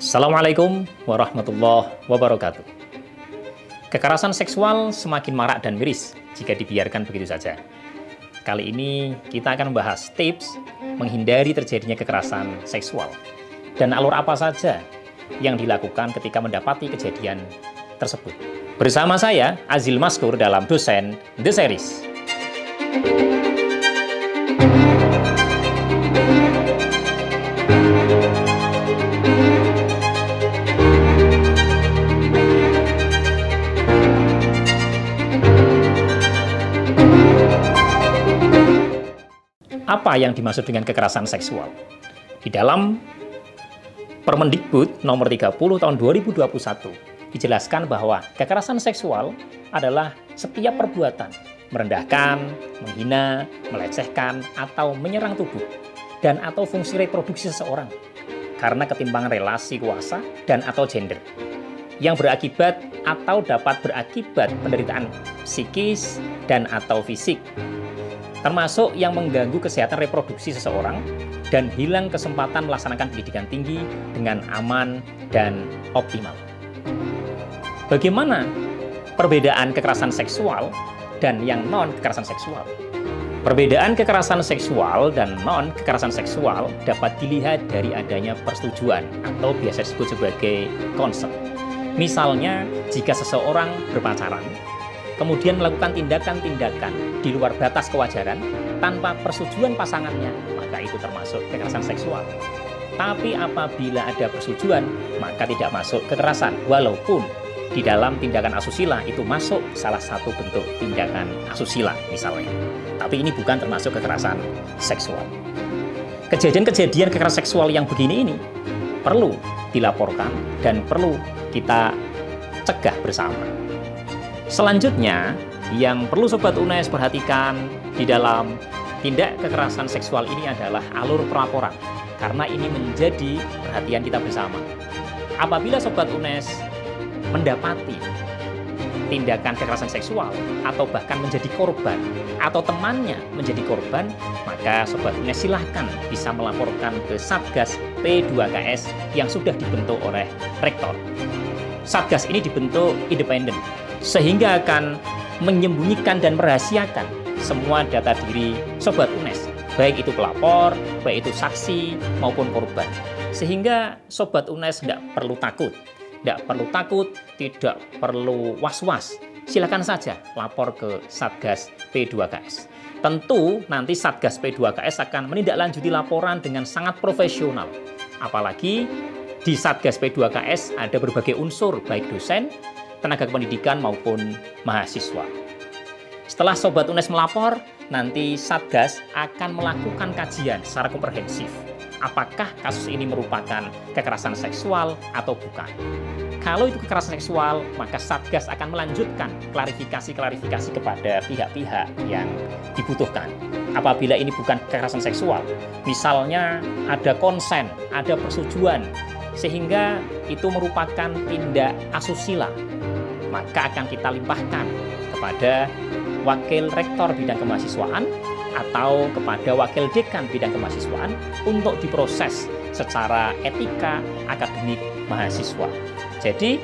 Assalamualaikum warahmatullahi wabarakatuh. Kekerasan seksual semakin marak dan miris jika dibiarkan begitu saja. Kali ini kita akan membahas tips menghindari terjadinya kekerasan seksual dan alur apa saja yang dilakukan ketika mendapati kejadian tersebut. Bersama saya, Azil Maskur dalam Dosen The Series. Apa yang dimaksud dengan kekerasan seksual? Di dalam Permendikbud nomor 30 tahun 2021 dijelaskan bahwa kekerasan seksual adalah setiap perbuatan merendahkan, menghina, melecehkan, atau menyerang tubuh dan atau fungsi reproduksi seseorang karena ketimpangan relasi kuasa dan atau gender yang berakibat atau dapat berakibat penderitaan psikis dan atau fisik, termasuk yang mengganggu kesehatan reproduksi seseorang dan hilang kesempatan melaksanakan pendidikan tinggi dengan aman dan optimal. Bagaimana perbedaan kekerasan seksual dan yang non-kekerasan seksual? Perbedaan kekerasan seksual dan non-kekerasan seksual dapat dilihat dari adanya persetujuan atau biasa disebut sebagai consent. Misalnya, jika seseorang berpacaran, kemudian melakukan tindakan-tindakan di luar batas kewajaran tanpa persetujuan pasangannya, maka itu termasuk kekerasan seksual. Tapi apabila ada persetujuan, maka tidak masuk kekerasan, walaupun di dalam tindakan asusila itu masuk salah satu bentuk tindakan asusila misalnya. Tapi ini bukan termasuk kekerasan seksual. Kejadian-kejadian kekerasan seksual yang begini ini perlu dilaporkan dan perlu kita cegah bersama. Selanjutnya, yang perlu Sobat UNES perhatikan di dalam tindak kekerasan seksual ini adalah alur pelaporan, karena ini menjadi perhatian kita bersama. Apabila Sobat UNES mendapati tindakan kekerasan seksual atau bahkan menjadi korban atau temannya menjadi korban, maka Sobat UNES silahkan bisa melaporkan ke Satgas P2KS yang sudah dibentuk oleh Rektor. Satgas ini dibentuk independen, sehingga akan menyembunyikan dan merahasiakan semua data diri Sobat UNES, baik itu pelapor, baik itu saksi, maupun korban. Sehingga Sobat UNES tidak perlu takut, tidak perlu was-was. Silakan saja lapor ke Satgas P2KS. Tentu nanti Satgas P2KS akan menindaklanjuti laporan dengan sangat profesional. Apalagi di Satgas P2KS ada berbagai unsur, baik dosen, tenaga pendidikan maupun mahasiswa. Setelah Sobat UNES melapor, nanti Satgas akan melakukan kajian secara komprehensif. Apakah kasus ini merupakan kekerasan seksual atau bukan? Kalau itu kekerasan seksual, maka Satgas akan melanjutkan klarifikasi kepada pihak-pihak yang dibutuhkan. Apabila ini bukan kekerasan seksual, misalnya ada konsen, ada persetujuan, sehingga itu merupakan tindak asusila, maka akan kita limpahkan kepada Wakil Rektor Bidang Kemahasiswaan atau kepada Wakil Dekan Bidang Kemahasiswaan untuk diproses secara etika akademik mahasiswa. Jadi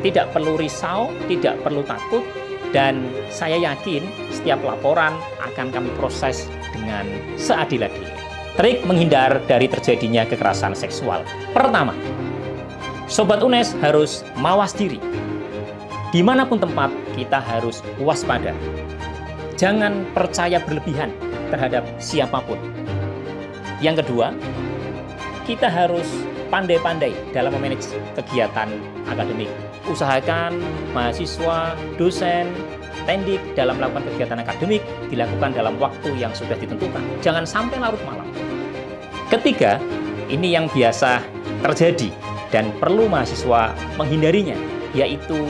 tidak perlu risau, tidak perlu takut, dan saya yakin setiap laporan akan kami proses dengan seadil-adilnya. Trik menghindar dari terjadinya kekerasan seksual. Pertama, Sobat UNES harus mawas diri. Dimanapun tempat, kita harus waspada. Jangan percaya berlebihan terhadap siapapun. Yang kedua, kita harus pandai-pandai dalam memanage kegiatan akademik. Usahakan mahasiswa, dosen, tendik dalam melakukan kegiatan akademik dilakukan dalam waktu yang sudah ditentukan. Jangan sampai larut malam. Ketiga, ini yang biasa terjadi dan perlu mahasiswa menghindarinya, yaitu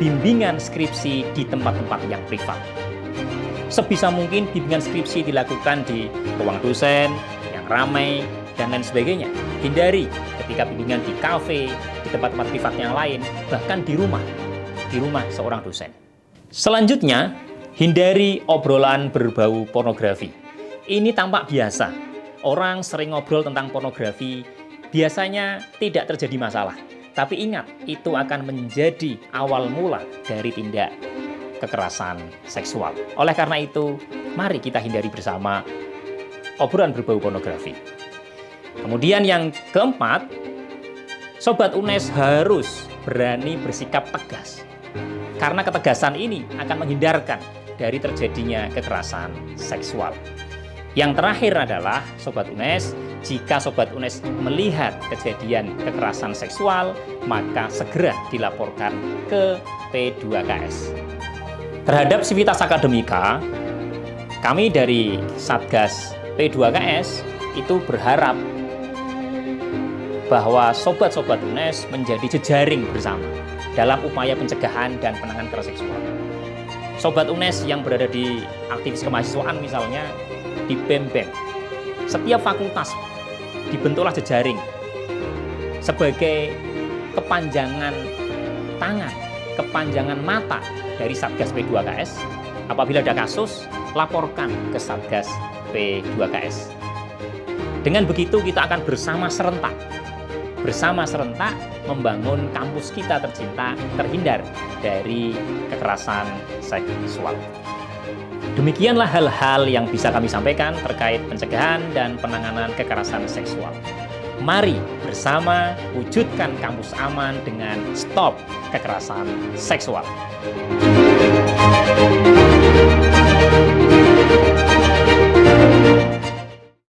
bimbingan skripsi di tempat-tempat yang privat. Sebisa mungkin bimbingan skripsi dilakukan di ruang dosen yang ramai dan lain sebagainya. Hindari ketika bimbingan di kafe, di tempat-tempat privat yang lain, bahkan di rumah seorang dosen. Selanjutnya, hindari obrolan berbau pornografi. Ini tampak biasa. Orang sering ngobrol tentang pornografi biasanya tidak terjadi masalah. Tapi ingat, itu akan menjadi awal mula dari tindak kekerasan seksual. Oleh karena itu, mari kita hindari bersama obrolan berbau pornografi. Kemudian yang keempat, Sobat UNES harus berani bersikap tegas. Karena ketegasan ini akan menghindarkan dari terjadinya kekerasan seksual. Yang terakhir adalah Sobat UNES, jika Sobat UNES melihat kejadian kekerasan seksual, maka segera dilaporkan ke P2KS. Terhadap Civitas Akademika, kami dari Satgas P2KS itu berharap bahwa sobat-sobat UNES menjadi jejaring bersama dalam upaya pencegahan dan penanganan kekerasan seksual. Sobat UNES yang berada di aktivis kemahasiswaan misalnya di BEM-BEM, setiap fakultas dibentuklah jejaring sebagai kepanjangan tangan, kepanjangan mata dari Satgas P2KS. Apabila ada kasus, laporkan ke Satgas P2KS. Dengan begitu kita akan bersama serentak membangun kampus kita tercinta terhindar dari kekerasan seksual. Demikianlah hal-hal yang bisa kami sampaikan terkait pencegahan dan penanganan kekerasan seksual. Mari bersama wujudkan kampus aman dengan stop kekerasan seksual.